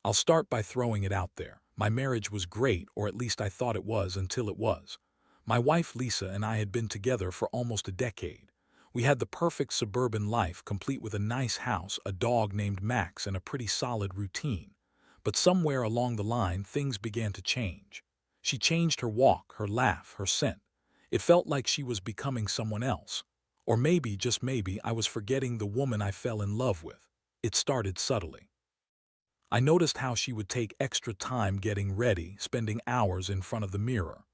I'll start by throwing it out there. My marriage was great, or at least I thought it was until it was. My wife Lisa and I had been together for almost a decade. We had the perfect suburban life, complete with a nice house, a dog named Max, and a pretty solid routine. But somewhere along the line, things began to change. She changed her walk, her laugh, her scent. It felt like she was becoming someone else. Or maybe, just maybe, I was forgetting the woman I fell in love with. It started subtly. I noticed how she would take extra time getting ready, spending hours in front of the mirror.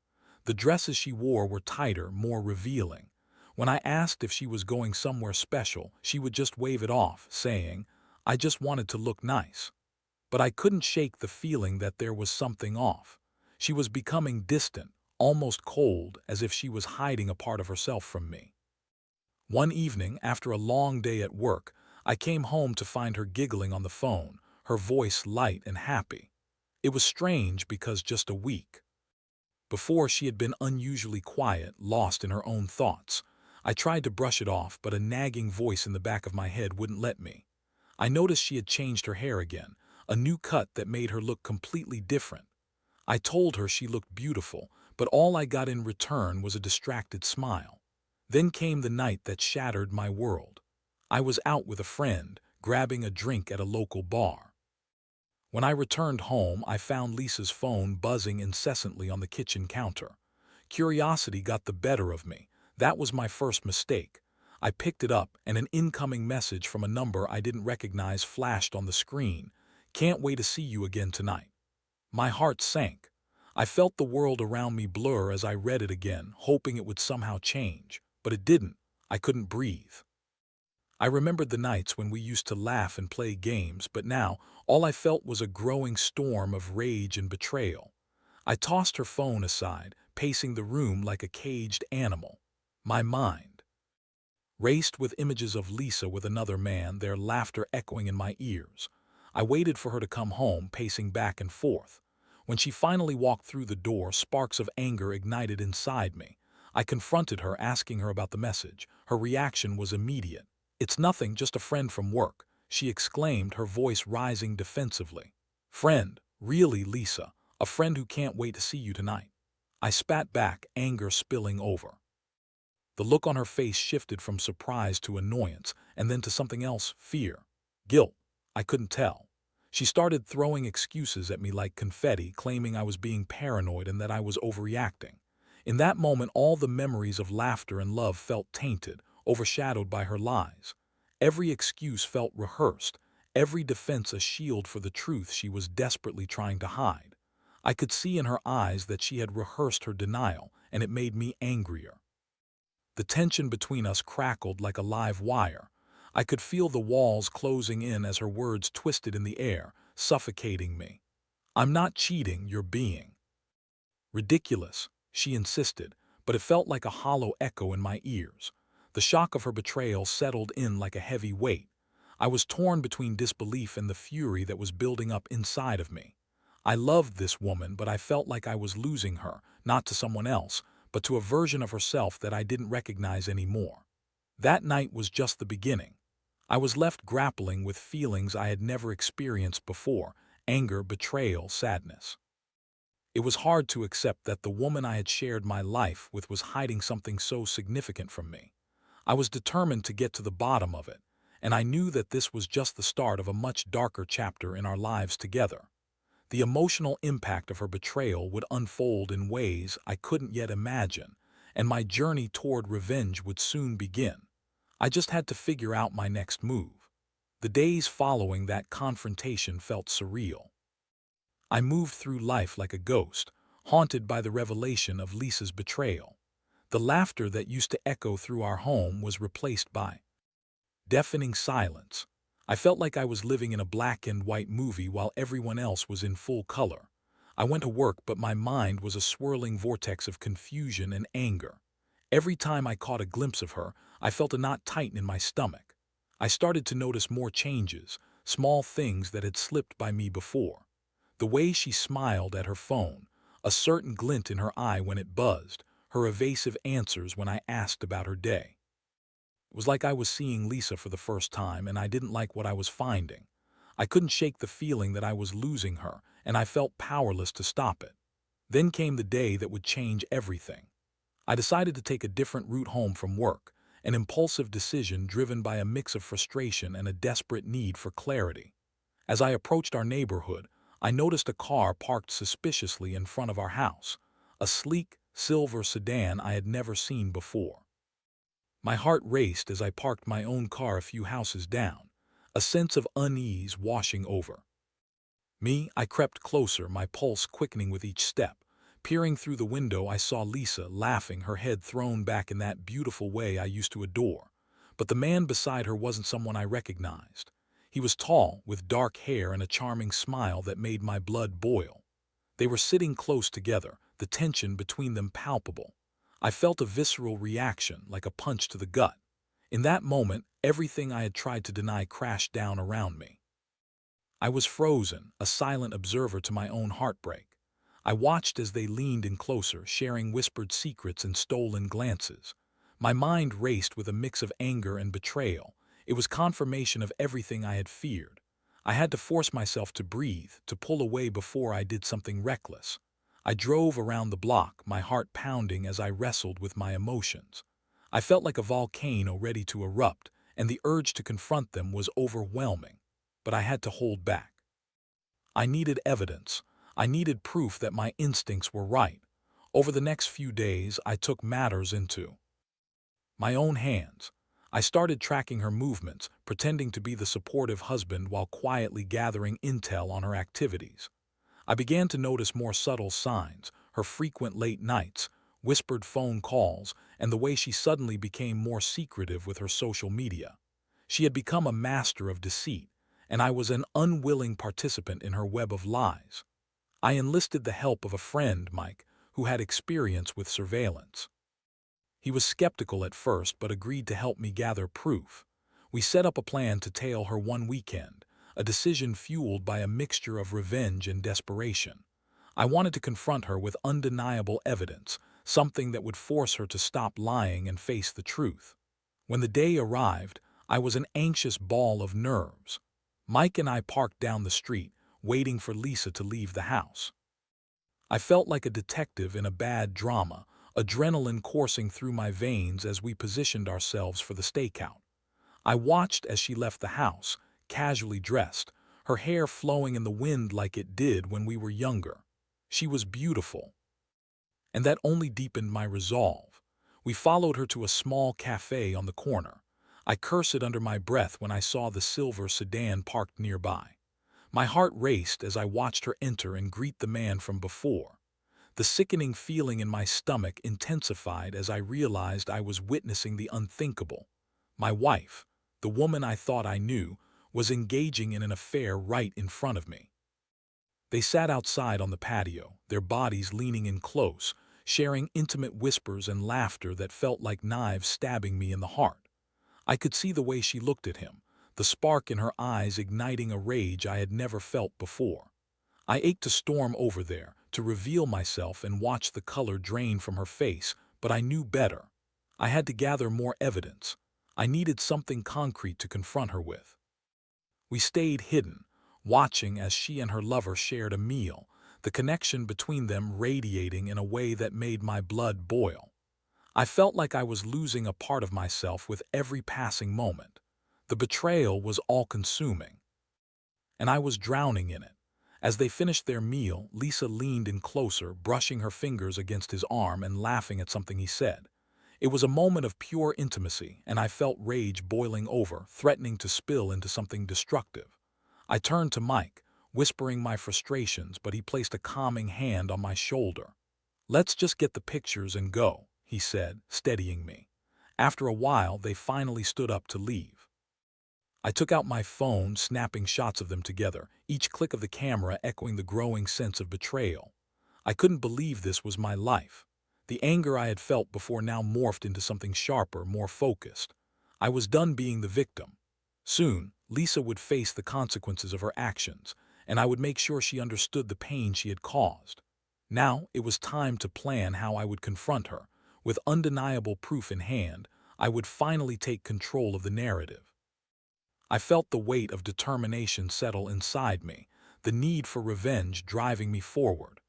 The dresses she wore were tighter, more revealing. When I asked if she was going somewhere special, she would just wave it off, saying, "I just wanted to look nice." But I couldn't shake the feeling that there was something off. She was becoming distant, almost cold, as if she was hiding a part of herself from me. One evening, after a long day at work, I came home to find her giggling on the phone, her voice light and happy. It was strange because just a week before she had been unusually quiet, lost in her own thoughts. I tried to brush it off, but a nagging voice in the back of my head wouldn't let me. I noticed she had changed her hair again, a new cut that made her look completely different. I told her she looked beautiful, but all I got in return was a distracted smile. Then came the night that shattered my world. I was out with a friend, grabbing a drink at a local bar. When I returned home, I found Lisa's phone buzzing incessantly on the kitchen counter. Curiosity got the better of me. That was my first mistake. I picked it up, and an incoming message from a number I didn't recognize flashed on the screen. "Can't wait to see you again tonight." My heart sank. I felt the world around me blur as I read it again, hoping it would somehow change. But it didn't. I couldn't breathe. I remembered the nights when we used to laugh and play games, but now all I felt was a growing storm of rage and betrayal. I tossed her phone aside, pacing the room like a caged animal. My mind raced with images of Lisa with another man, their laughter echoing in my ears. I waited for her to come home, pacing back and forth. When she finally walked through the door, sparks of anger ignited inside me. I confronted her, asking her about the message. Her reaction was immediate. "It's nothing, just a friend from work," she exclaimed, her voice rising defensively. "Friend? Really, Lisa? A friend who can't wait to see you tonight?" I spat back, anger spilling over. The look on her face shifted from surprise to annoyance, and then to something else, fear. Guilt. I couldn't tell. She started throwing excuses at me like confetti, claiming I was being paranoid and that I was overreacting. In that moment, all the memories of laughter and love felt tainted, overshadowed by her lies. Every excuse felt rehearsed, every defense a shield for the truth she was desperately trying to hide. I could see in her eyes that she had rehearsed her denial, and it made me angrier. The tension between us crackled like a live wire. I could feel the walls closing in as her words twisted in the air, suffocating me. "I'm not cheating, you're being ridiculous," she insisted, but it felt like a hollow echo in my ears. The shock of her betrayal settled in like a heavy weight. I was torn between disbelief and the fury that was building up inside of me. I loved this woman, but I felt like I was losing her, not to someone else, but to a version of herself that I didn't recognize anymore. That night was just the beginning. I was left grappling with feelings I had never experienced before: anger, betrayal, sadness. It was hard to accept that the woman I had shared my life with was hiding something so significant from me. I was determined to get to the bottom of it, and I knew that this was just the start of a much darker chapter in our lives together. The emotional impact of her betrayal would unfold in ways I couldn't yet imagine, and my journey toward revenge would soon begin. I just had to figure out my next move. The days following that confrontation felt surreal. I moved through life like a ghost, haunted by the revelation of Lisa's betrayal. The laughter that used to echo through our home was replaced by deafening silence. I felt like I was living in a black and white movie while everyone else was in full color. I went to work, but my mind was a swirling vortex of confusion and anger. Every time I caught a glimpse of her, I felt a knot tighten in my stomach. I started to notice more changes, small things that had slipped by me before. The way she smiled at her phone, a certain glint in her eye when it buzzed, her evasive answers when I asked about her day. It was like I was seeing Lisa for the first time, and I didn't like what I was finding. I couldn't shake the feeling that I was losing her, and I felt powerless to stop it. Then came the day that would change everything. I decided to take a different route home from work, an impulsive decision driven by a mix of frustration and a desperate need for clarity. As I approached our neighborhood, I noticed a car parked suspiciously in front of our house, a sleek, silver sedan I had never seen before. My heart raced as I parked my own car a few houses down, a sense of unease washing over me. I crept closer, my pulse quickening with each step. Peering through the window, I saw Lisa laughing, her head thrown back in that beautiful way I used to adore. But the man beside her wasn't someone I recognized. He was tall, with dark hair and a charming smile that made my blood boil. They were sitting close together, the tension between them palpable. I felt a visceral reaction, like a punch to the gut. In that moment, everything I had tried to deny crashed down around me. I was frozen, a silent observer to my own heartbreak. I watched as they leaned in closer, sharing whispered secrets and stolen glances. My mind raced with a mix of anger and betrayal. It was confirmation of everything I had feared. I had to force myself to breathe, to pull away before I did something reckless. I drove around the block, my heart pounding as I wrestled with my emotions. I felt like a volcano ready to erupt, and the urge to confront them was overwhelming. But I had to hold back. I needed evidence. I needed proof that my instincts were right. Over the next few days, I took matters into my own hands. I started tracking her movements, pretending to be the supportive husband while quietly gathering intel on her activities. I began to notice more subtle signs, her frequent late nights, whispered phone calls, and the way she suddenly became more secretive with her social media. She had become a master of deceit, and I was an unwilling participant in her web of lies. I enlisted the help of a friend, Mike, who had experience with surveillance. He was skeptical at first but agreed to help me gather proof. We set up a plan to tail her one weekend, a decision fueled by a mixture of revenge and desperation. I wanted to confront her with undeniable evidence, something that would force her to stop lying and face the truth. When the day arrived, I was an anxious ball of nerves. Mike and I parked down the street, waiting for Lisa to leave the house. I felt like a detective in a bad drama, adrenaline coursing through my veins as we positioned ourselves for the stakeout. I watched as she left the house, casually dressed, her hair flowing in the wind like it did when we were younger. She was beautiful, and that only deepened my resolve. We followed her to a small cafe on the corner. I cursed under my breath when I saw the silver sedan parked nearby. My heart raced as I watched her enter and greet the man from before. The sickening feeling in my stomach intensified as I realized I was witnessing the unthinkable. My wife, the woman I thought I knew, was engaging in an affair right in front of me. They sat outside on the patio, their bodies leaning in close, sharing intimate whispers and laughter that felt like knives stabbing me in the heart. I could see the way she looked at him, the spark in her eyes igniting a rage I had never felt before. I ached to storm over there, to reveal myself and watch the color drain from her face, but I knew better. I had to gather more evidence. I needed something concrete to confront her with. We stayed hidden, watching as she and her lover shared a meal, the connection between them radiating in a way that made my blood boil. I felt like I was losing a part of myself with every passing moment. The betrayal was all-consuming, and I was drowning in it. As they finished their meal, Lisa leaned in closer, brushing her fingers against his arm and laughing at something he said. It was a moment of pure intimacy, and I felt rage boiling over, threatening to spill into something destructive. I turned to Mike, whispering my frustrations, but he placed a calming hand on my shoulder. "Let's just get the pictures and go," he said, steadying me. After a while, they finally stood up to leave. I took out my phone, snapping shots of them together, each click of the camera echoing the growing sense of betrayal. I couldn't believe this was my life. The anger I had felt before now morphed into something sharper, more focused. I was done being the victim. Soon, Lisa would face the consequences of her actions, and I would make sure she understood the pain she had caused. Now, it was time to plan how I would confront her. With undeniable proof in hand, I would finally take control of the narrative. I felt the weight of determination settle inside me, the need for revenge driving me forward.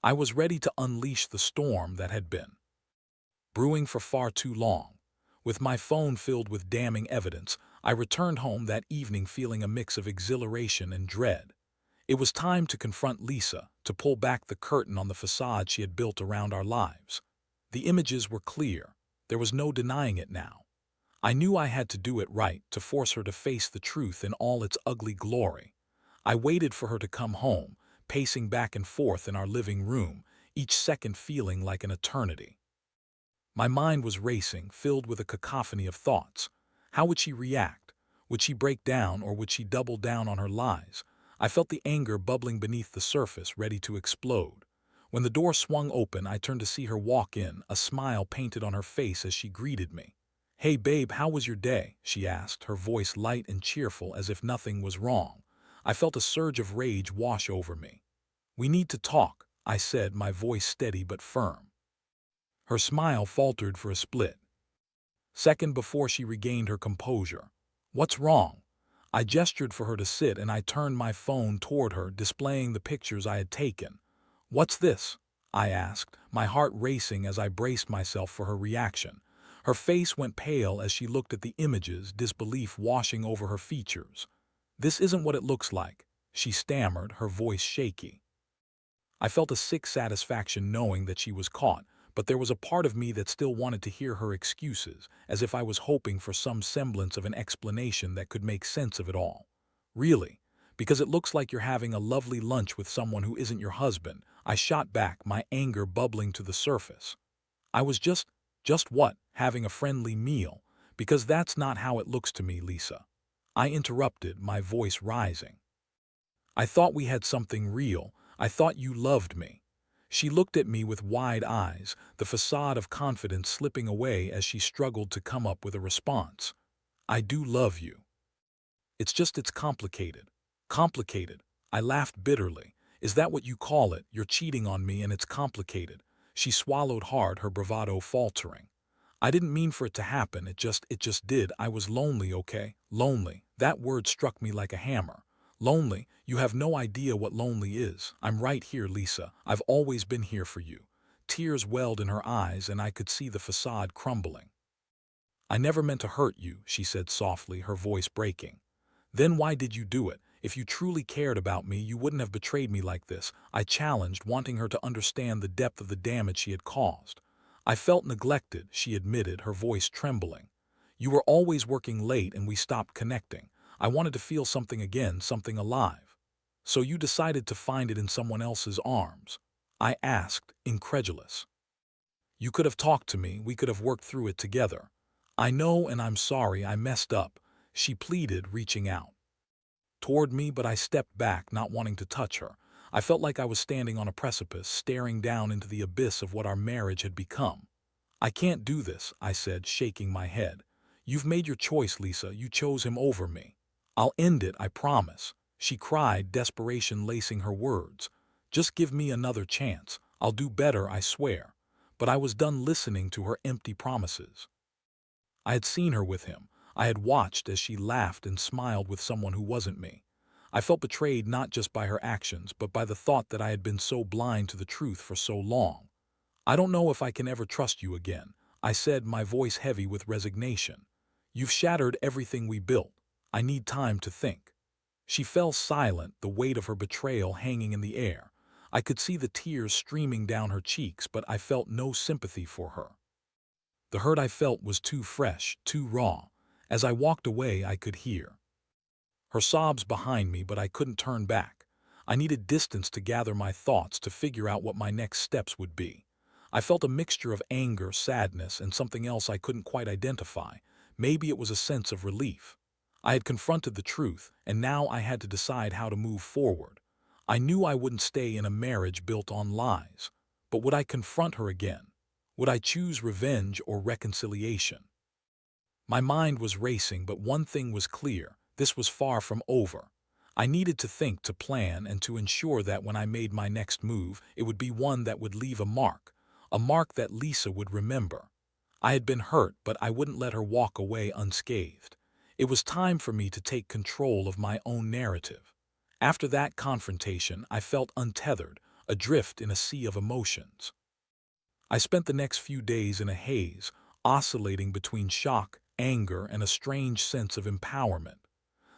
I was ready to unleash the storm that had been brewing for far too long. With my phone filled with damning evidence, I returned home that evening feeling a mix of exhilaration and dread. It was time to confront Lisa, to pull back the curtain on the facade she had built around our lives. The images were clear. There was no denying it now. I knew I had to do it right, to force her to face the truth in all its ugly glory. I waited for her to come home, pacing back and forth in our living room, each second feeling like an eternity. My mind was racing, filled with a cacophony of thoughts. How would she react? Would she break down, or would she double down on her lies? I felt the anger bubbling beneath the surface, ready to explode. When the door swung open, I turned to see her walk in, a smile painted on her face as she greeted me. "Hey babe, how was your day?" she asked, her voice light and cheerful as if nothing was wrong. I felt a surge of rage wash over me. "We need to talk," I said, my voice steady but firm. Her smile faltered for a split second before she regained her composure. "What's wrong?" I gestured for her to sit, and I turned my phone toward her, displaying the pictures I had taken. "What's this?" I asked, my heart racing as I braced myself for her reaction. Her face went pale as she looked at the images, disbelief washing over her features. "This isn't what it looks like," she stammered, her voice shaky. I felt a sick satisfaction knowing that she was caught, but there was a part of me that still wanted to hear her excuses, as if I was hoping for some semblance of an explanation that could make sense of it all. "Really? Because it looks like you're having a lovely lunch with someone who isn't your husband," I shot back, my anger bubbling to the surface. "I was just what? Having a friendly meal? Because that's not how it looks to me, Lisa." I interrupted, my voice rising. "I thought we had something real. I thought you loved me." She looked at me with wide eyes, the facade of confidence slipping away as she struggled to come up with a response. "I do love you. It's complicated." "Complicated?" I laughed bitterly. "Is that what you call it? You're cheating on me and it's complicated." She swallowed hard, her bravado faltering. "I didn't mean for it to happen, it just did. I was lonely, okay? Lonely." That word struck me like a hammer. "Lonely? You have no idea what lonely is. I'm right here, Lisa. I've always been here for you." Tears welled in her eyes, and I could see the facade crumbling. "I never meant to hurt you," she said softly, her voice breaking. "Then why did you do it? If you truly cared about me, you wouldn't have betrayed me like this," I challenged, wanting her to understand the depth of the damage she had caused. "I felt neglected," she admitted, her voice trembling. "You were always working late and we stopped connecting. I wanted to feel something again, something alive." "So you decided to find it in someone else's arms?" I asked, incredulous. "You could have talked to me, we could have worked through it together." "I know, and I'm sorry, I messed up," she pleaded, reaching out toward me, but I stepped back, not wanting to touch her. I felt like I was standing on a precipice, staring down into the abyss of what our marriage had become. "I can't do this," I said, shaking my head. "You've made your choice, Lisa. You chose him over me." "I'll end it, I promise," she cried, desperation lacing her words. "Just give me another chance. I'll do better, I swear." But I was done listening to her empty promises. I had seen her with him. I had watched as she laughed and smiled with someone who wasn't me. I felt betrayed not just by her actions, but by the thought that I had been so blind to the truth for so long. "I don't know if I can ever trust you again," I said, my voice heavy with resignation. "You've shattered everything we built. I need time to think." She fell silent, the weight of her betrayal hanging in the air. I could see the tears streaming down her cheeks, but I felt no sympathy for her. The hurt I felt was too fresh, too raw. As I walked away, I could hear her sobs behind me, but I couldn't turn back. I needed distance to gather my thoughts, to figure out what my next steps would be. I felt a mixture of anger, sadness, and something else I couldn't quite identify. Maybe it was a sense of relief. I had confronted the truth, and now I had to decide how to move forward. I knew I wouldn't stay in a marriage built on lies. But would I confront her again? Would I choose revenge or reconciliation? My mind was racing, but one thing was clear: this was far from over. I needed to think, to plan, and to ensure that when I made my next move, it would be one that would leave a mark that Lisa would remember. I had been hurt, but I wouldn't let her walk away unscathed. It was time for me to take control of my own narrative. After that confrontation, I felt untethered, adrift in a sea of emotions. I spent the next few days in a haze, oscillating between shock, anger, and a strange sense of empowerment.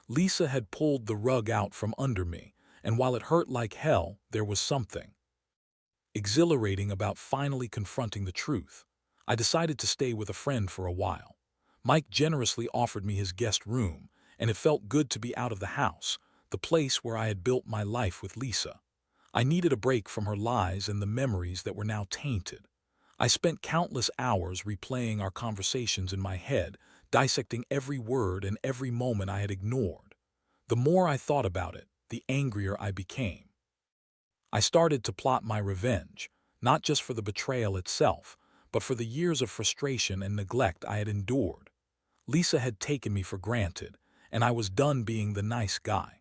Lisa had pulled the rug out from under me, and while it hurt like hell, there was something exhilarating about finally confronting the truth. I decided to stay with a friend for a while. Mike generously offered me his guest room, and it felt good to be out of the house, the place where I had built my life with Lisa. I needed a break from her lies and the memories that were now tainted. I spent countless hours replaying our conversations in my head, dissecting every word and every moment I had ignored. The more I thought about it, the angrier I became. I started to plot my revenge, not just for the betrayal itself, but for the years of frustration and neglect I had endured. Lisa had taken me for granted, and I was done being the nice guy.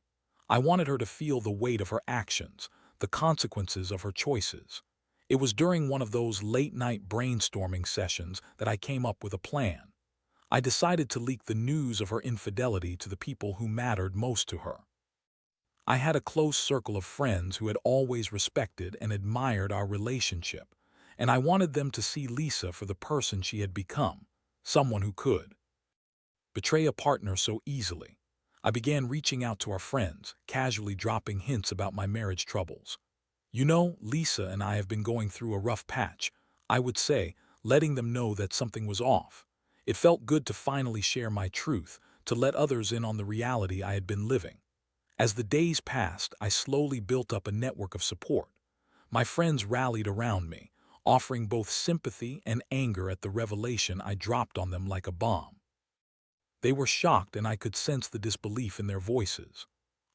I wanted her to feel the weight of her actions, the consequences of her choices. It was during one of those late-night brainstorming sessions that I came up with a plan. I decided to leak the news of her infidelity to the people who mattered most to her. I had a close circle of friends who had always respected and admired our relationship, and I wanted them to see Lisa for the person she had become, someone who could betray a partner so easily. I began reaching out to our friends, casually dropping hints about my marriage troubles. You know, Lisa and I have been going through a rough patch, I would say, letting them know that something was off. It felt good to finally share my truth, to let others in on the reality I had been living. As the days passed, I slowly built up a network of support. My friends rallied around me, offering both sympathy and anger at the revelation I dropped on them like a bomb. They were shocked, and I could sense the disbelief in their voices.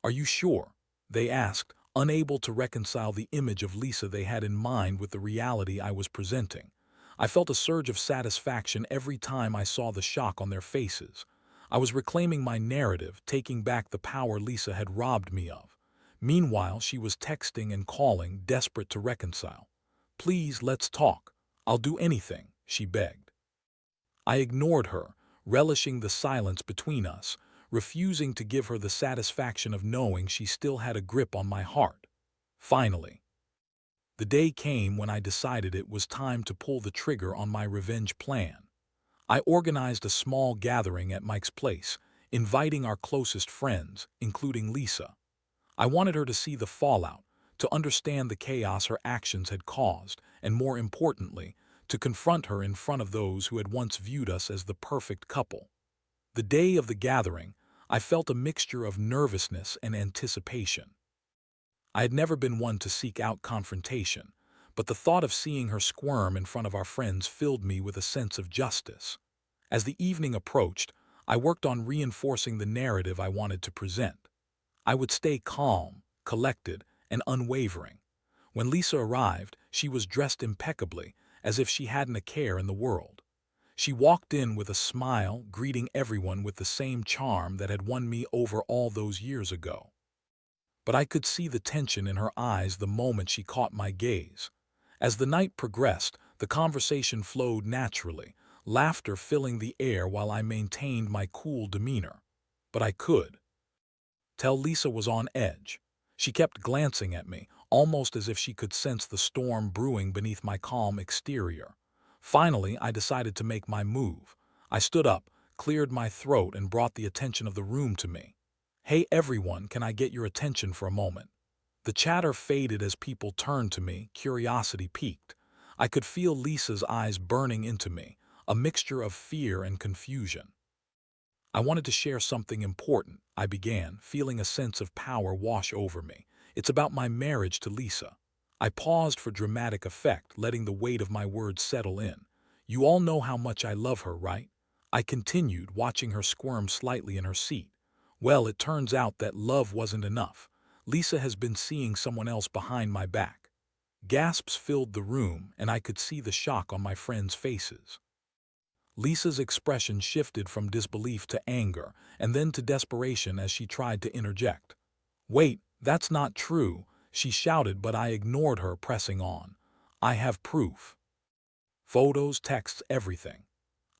"Are you sure?" they asked, unable to reconcile the image of Lisa they had in mind with the reality I was presenting. I felt a surge of satisfaction every time I saw the shock on their faces. I was reclaiming my narrative, taking back the power Lisa had robbed me of. Meanwhile, she was texting and calling, desperate to reconcile. "Please, let's talk. I'll do anything," she begged. I ignored her, relishing the silence between us, refusing to give her the satisfaction of knowing she still had a grip on my heart. Finally, the day came when I decided it was time to pull the trigger on my revenge plan. I organized a small gathering at Mike's place, inviting our closest friends, including Lisa. I wanted her to see the fallout, to understand the chaos her actions had caused, and more importantly, to confront her in front of those who had once viewed us as the perfect couple. The day of the gathering, I felt a mixture of nervousness and anticipation. I had never been one to seek out confrontation, but the thought of seeing her squirm in front of our friends filled me with a sense of justice. As the evening approached, I worked on reinforcing the narrative I wanted to present. I would stay calm, collected, and unwavering. When Lisa arrived, she was dressed impeccably, as if she hadn't a care in the world. She walked in with a smile, greeting everyone with the same charm that had won me over all those years ago. But I could see the tension in her eyes the moment she caught my gaze. As the night progressed, the conversation flowed naturally, laughter filling the air while I maintained my cool demeanor. But I could tell Lisa was on edge. She kept glancing at me, almost as if she could sense the storm brewing beneath my calm exterior. Finally, I decided to make my move. I stood up, cleared my throat, and brought the attention of the room to me. "Hey everyone, can I get your attention for a moment?" The chatter faded as people turned to me, curiosity peaked. I could feel Lisa's eyes burning into me, a mixture of fear and confusion. "I wanted to share something important," I began, feeling a sense of power wash over me. "It's about my marriage to Lisa." I paused for dramatic effect, letting the weight of my words settle in. "You all know how much I love her, right?" I continued, watching her squirm slightly in her seat. "Well, it turns out that love wasn't enough. Lisa has been seeing someone else behind my back." Gasps filled the room, and I could see the shock on my friends' faces. Lisa's expression shifted from disbelief to anger, and then to desperation as she tried to interject. "Wait, that's not true," she shouted, but I ignored her, pressing on. "I have proof. Photos, texts, everything."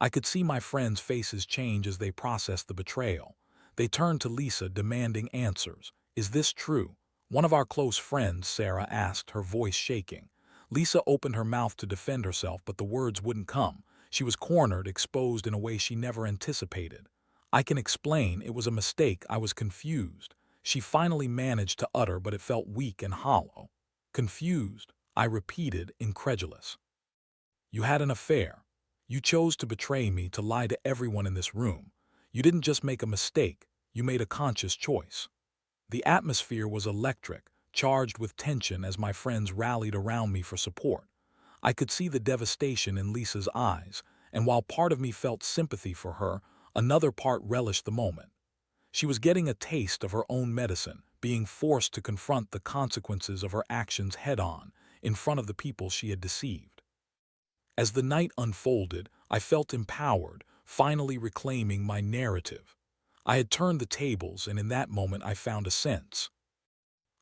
I could see my friends' faces change as they processed the betrayal. They turned to Lisa, demanding answers. "Is this true?" One of our close friends, Sarah, asked, her voice shaking. Lisa opened her mouth to defend herself, but the words wouldn't come. She was cornered, exposed in a way she never anticipated. "I can explain. It was a mistake. I was confused." She finally managed to utter, but it felt weak and hollow. "Confused?" I repeated, incredulous. "You had an affair. You chose to betray me, to lie to everyone in this room. You didn't just make a mistake, you made a conscious choice." The atmosphere was electric, charged with tension as my friends rallied around me for support. I could see the devastation in Lisa's eyes, and while part of me felt sympathy for her, another part relished the moment. She was getting a taste of her own medicine, being forced to confront the consequences of her actions head-on, in front of the people she had deceived. As the night unfolded, I felt empowered, finally reclaiming my narrative. I had turned the tables, and in that moment I found a sense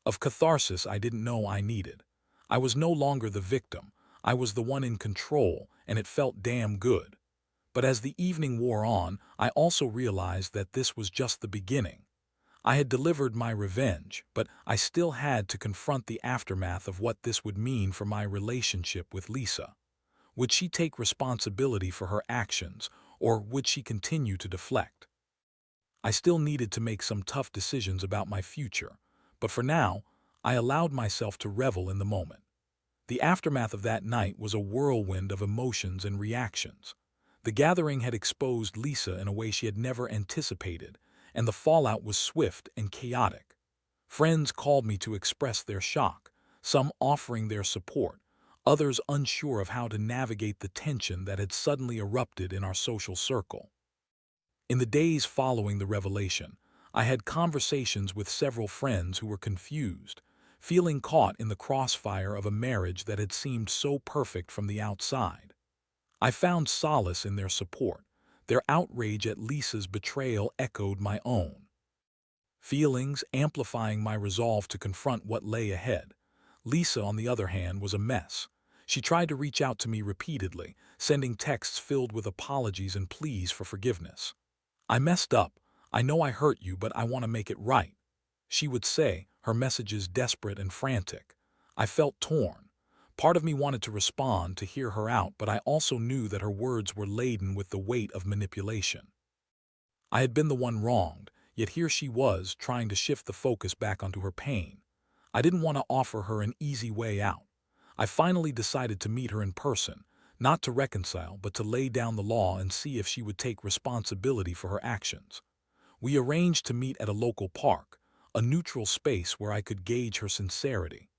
of catharsis I didn't know I needed. I was no longer the victim. I was the one in control, and it felt damn good. But as the evening wore on, I also realized that this was just the beginning. I had delivered my revenge, but I still had to confront the aftermath of what this would mean for my relationship with Lisa. Would she take responsibility for her actions, or would she continue to deflect? I still needed to make some tough decisions about my future, but for now, I allowed myself to revel in the moment. The aftermath of that night was a whirlwind of emotions and reactions. The gathering had exposed Lisa in a way she had never anticipated, and the fallout was swift and chaotic. Friends called me to express their shock, some offering their support, others unsure of how to navigate the tension that had suddenly erupted in our social circle. In the days following the revelation, I had conversations with several friends who were confused, feeling caught in the crossfire of a marriage that had seemed so perfect from the outside. I found solace in their support. Their outrage at Lisa's betrayal echoed my own feelings, amplifying my resolve to confront what lay ahead. Lisa, on the other hand, was a mess. She tried to reach out to me repeatedly, sending texts filled with apologies and pleas for forgiveness. "I messed up. I know I hurt you, but I want to make it right," she would say, her messages desperate and frantic. I felt torn. Part of me wanted to respond, to hear her out, but I also knew that her words were laden with the weight of manipulation. I had been the one wronged, yet here she was, trying to shift the focus back onto her pain. I didn't want to offer her an easy way out. I finally decided to meet her in person, not to reconcile, but to lay down the law and see if she would take responsibility for her actions. We arranged to meet at a local park, a neutral space where I could gauge her sincerity.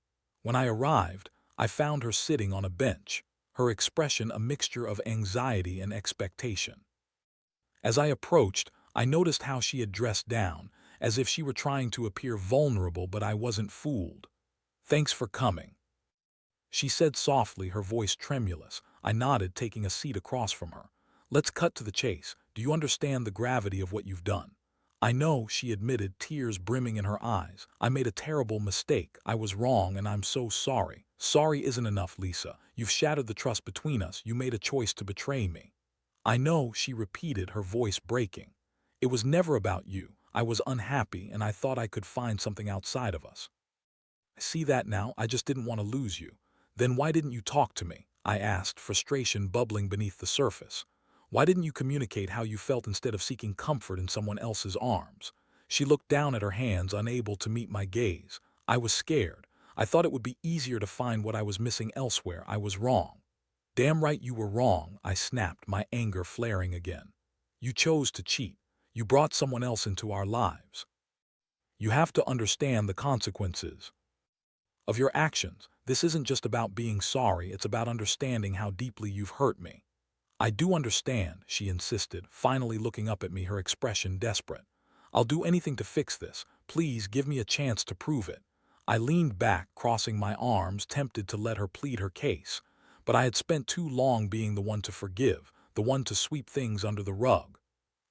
When I arrived, I found her sitting on a bench, her expression a mixture of anxiety and expectation. As I approached, I noticed how she had dressed down, as if she were trying to appear vulnerable, but I wasn't fooled. "Thanks for coming," she said softly, her voice tremulous. I nodded, taking a seat across from her. "Let's cut to the chase. Do you understand the gravity of what you've done?" "I know," she admitted, tears brimming in her eyes. "I made a terrible mistake. I was wrong, and I'm so sorry." "Sorry isn't enough, Lisa. You've shattered the trust between us. You made a choice to betray me." "I know," she repeated, her voice breaking. "It was never about you. I was unhappy, and I thought I could find something outside of us." "I see that now. I just didn't want to lose you." "Then why didn't you talk to me?" I asked, frustration bubbling beneath the surface. "Why didn't you communicate how you felt instead of seeking comfort in someone else's arms?" She looked down at her hands, unable to meet my gaze. "I was scared. I thought it would be easier to find what I was missing elsewhere. I was wrong." "Damn right you were wrong," I snapped, my anger flaring again. "You chose to cheat. You brought someone else into our lives. You have to understand the consequences of your actions. This isn't just about being sorry, it's about understanding how deeply you've hurt me." "I do understand," she insisted, finally looking up at me, her expression desperate. "I'll do anything to fix this. Please give me a chance to prove it." I leaned back, crossing my arms, tempted to let her plead her case. But I had spent too long being the one to forgive, the one to sweep things under the rug.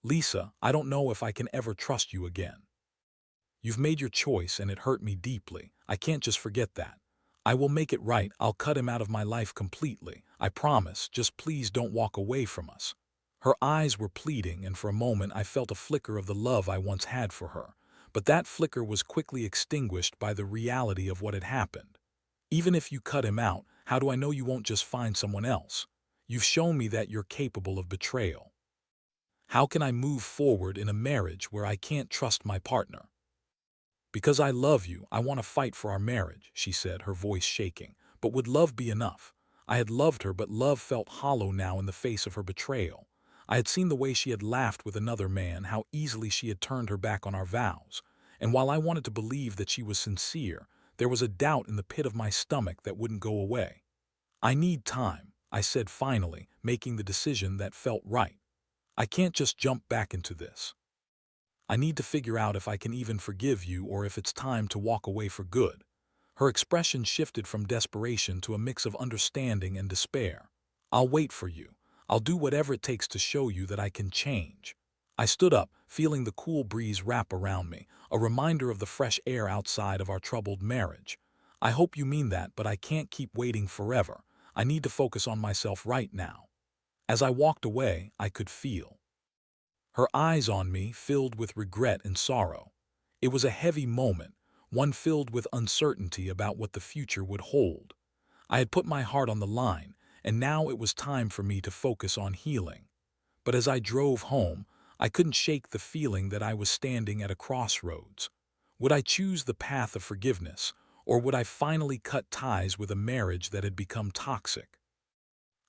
"Lisa, I don't know if I can ever trust you again. You've made your choice and it hurt me deeply. I can't just forget that. I will make it right. I'll cut him out of my life completely. I promise. Just please don't walk away from us." Her eyes were pleading, and for a moment I felt a flicker of the love I once had for her. But that flicker was quickly extinguished by the reality of what had happened. Even if you cut him out, how do I know you won't just find someone else? You've shown me that you're capable of betrayal. How can I move forward in a marriage where I can't trust my partner? Because I love you, I want to fight for our marriage, she said, her voice shaking. But would love be enough? I had loved her, but love felt hollow now in the face of her betrayal. I had seen the way she had laughed with another man, how easily she had turned her back on our vows. And while I wanted to believe that she was sincere, there was a doubt in the pit of my stomach that wouldn't go away. I need time, I said finally, making the decision that felt right. I can't just jump back into this. I need to figure out if I can even forgive you or if it's time to walk away for good. Her expression shifted from desperation to a mix of understanding and despair. I'll wait for you. I'll do whatever it takes to show you that I can change. I stood up, feeling the cool breeze wrap around me, a reminder of the fresh air outside of our troubled marriage. I hope you mean that, but I can't keep waiting forever. I need to focus on myself right now. As I walked away, I could feel her eyes on me, filled with regret and sorrow. It was a heavy moment, one filled with uncertainty about what the future would hold. I had put my heart on the line, and now it was time for me to focus on healing. But as I drove home, I couldn't shake the feeling that I was standing at a crossroads. Would I choose the path of forgiveness, or would I finally cut ties with a marriage that had become toxic?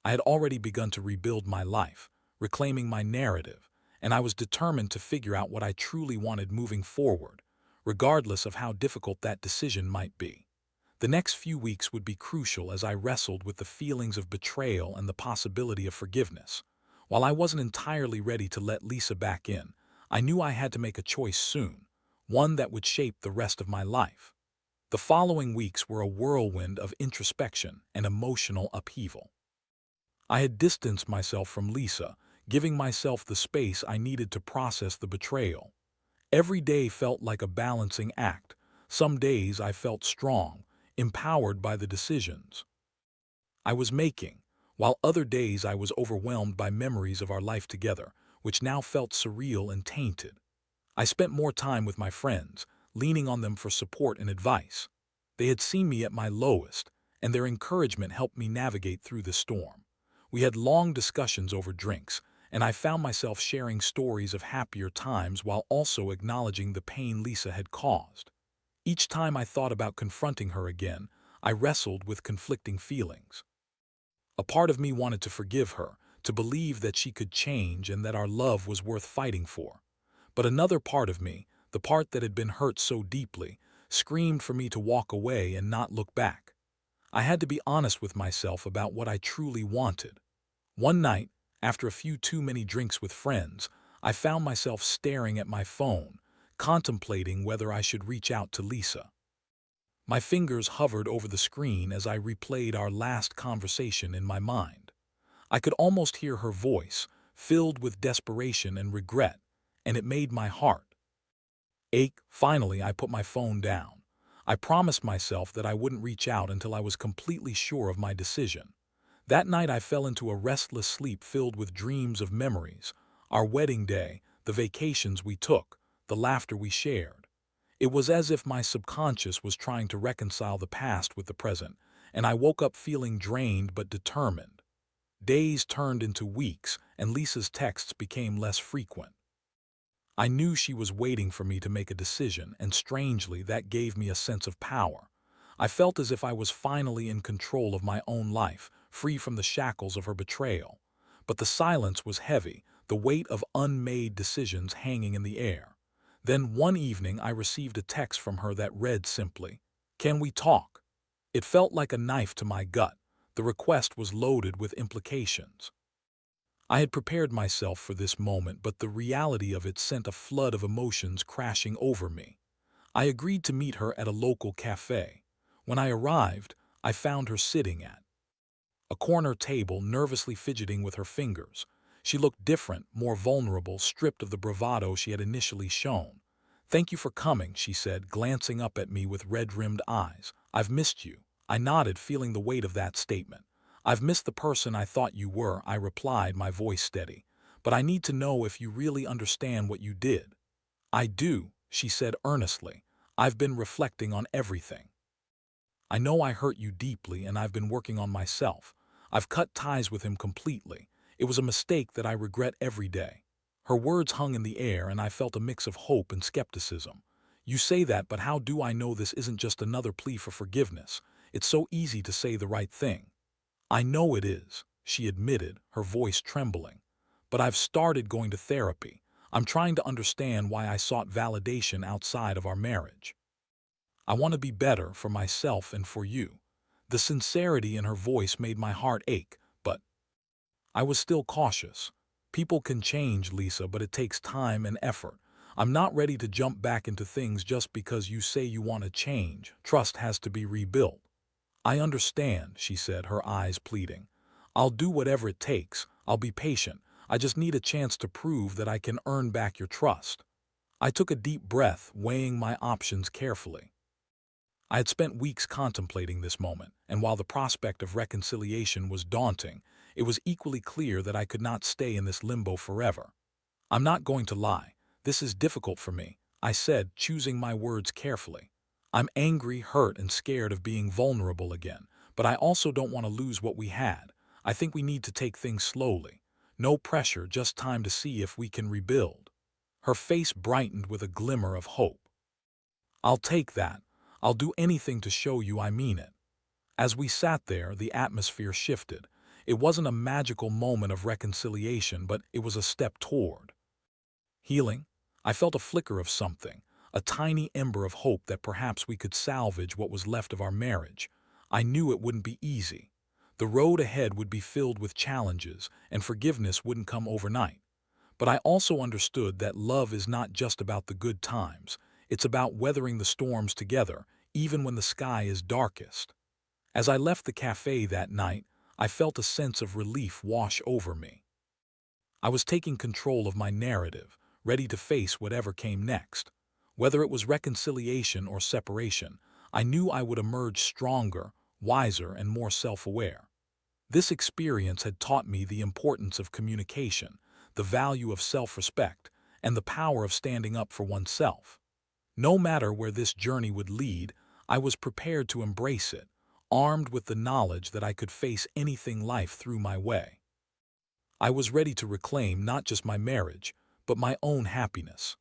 I had already begun to rebuild my life, reclaiming my narrative, and I was determined to figure out what I truly wanted moving forward, regardless of how difficult that decision might be. The next few weeks would be crucial as I wrestled with the feelings of betrayal and the possibility of forgiveness. While I wasn't entirely ready to let Lisa back in, I knew I had to make a choice soon, one that would shape the rest of my life. The following weeks were a whirlwind of introspection and emotional upheaval. I had distanced myself from Lisa, giving myself the space I needed to process the betrayal. Every day felt like a balancing act. Some days I felt strong, empowered by the decisions I was making, while other days I was overwhelmed by memories of our life together, which now felt surreal and tainted. I spent more time with my friends, leaning on them for support and advice. They had seen me at my lowest, and their encouragement helped me navigate through the storm. We had long discussions over drinks, and I found myself sharing stories of happier times while also acknowledging the pain Lisa had caused. Each time I thought about confronting her again, I wrestled with conflicting feelings. A part of me wanted to forgive her, to believe that she could change and that our love was worth fighting for. But another part of me, the part that had been hurt so deeply, screamed for me to walk away and not look back. I had to be honest with myself about what I truly wanted. One night, after a few too many drinks with friends, I found myself staring at my phone, contemplating whether I should reach out to Lisa. My fingers hovered over the screen as I replayed our last conversation in my mind. I could almost hear her voice, filled with desperation and regret, and it made my heart ache. Finally, I put my phone down. I promised myself that I wouldn't reach out until I was completely sure of my decision. That night I fell into a restless sleep filled with dreams of memories, our wedding day, the vacations we took, the laughter we shared. It was as if my subconscious was trying to reconcile the past with the present, and I woke up feeling drained but determined. Days turned into weeks, and Lisa's texts became less frequent. I knew she was waiting for me to make a decision, and strangely, that gave me a sense of power. I felt as if I was finally in control of my own life, free from the shackles of her betrayal. But the silence was heavy, the weight of unmade decisions hanging in the air. Then one evening I received a text from her that read simply, "Can we talk?" It felt like a knife to my gut. The request was loaded with implications. I had prepared myself for this moment, but the reality of it sent a flood of emotions crashing over me. I agreed to meet her at a local cafe. When I arrived, I found her sitting at a corner table, nervously fidgeting with her fingers. She looked different, more vulnerable, stripped of the bravado she had initially shown. "Thank you for coming," she said, glancing up at me with red-rimmed eyes. "I've missed you." I nodded, feeling the weight of that statement. "I've missed the person I thought you were," I replied, my voice steady. but I need to know if you really understand what you did. I do, she said earnestly. I've been reflecting on everything. I know I hurt you deeply and I've been working on myself. I've cut ties with him completely. It was a mistake that I regret every day. Her words hung in the air and I felt a mix of hope and skepticism. You say that, but how do I know this isn't just another plea for forgiveness? It's so easy to say the right thing. I know it is, she admitted, her voice trembling. But I've started going to therapy. I'm trying to understand why I sought validation outside of our marriage. I want to be better for myself and for you. The sincerity in her voice made my heart ache, but I was still cautious. People can change, Lisa, but it takes time and effort. I'm not ready to jump back into things just because you say you want to change. Trust has to be rebuilt. I understand, she said, her eyes pleading. I'll do whatever it takes. I'll be patient. I just need a chance to prove that I can earn back your trust. I took a deep breath, weighing my options carefully. I had spent weeks contemplating this moment, and while the prospect of reconciliation was daunting, it was equally clear that I could not stay in this limbo forever. I'm not going to lie. This is difficult for me, I said, choosing my words carefully. I'm angry, hurt, and scared of being vulnerable again, but I also don't want to lose what we had. I think we need to take things slowly. No pressure, just time to see if we can rebuild. Her face brightened with a glimmer of hope. I'll take that. I'll do anything to show you I mean it. As we sat there, the atmosphere shifted. It wasn't a magical moment of reconciliation, but it was a step toward healing. I felt a flicker of something, a tiny ember of hope that perhaps we could salvage what was left of our marriage. I knew it wouldn't be easy. The road ahead would be filled with challenges, and forgiveness wouldn't come overnight. But I also understood that love is not just about the good times. It's about weathering the storms together, even when the sky is darkest. As I left the cafe that night, I felt a sense of relief wash over me. I was taking control of my narrative, ready to face whatever came next. Whether it was reconciliation or separation, I knew I would emerge stronger, wiser, and more self-aware. This experience had taught me the importance of communication, the value of self-respect, and the power of standing up for oneself. No matter where this journey would lead, I was prepared to embrace it, armed with the knowledge that I could face anything life threw my way. I was ready to reclaim not just my marriage, but my own happiness.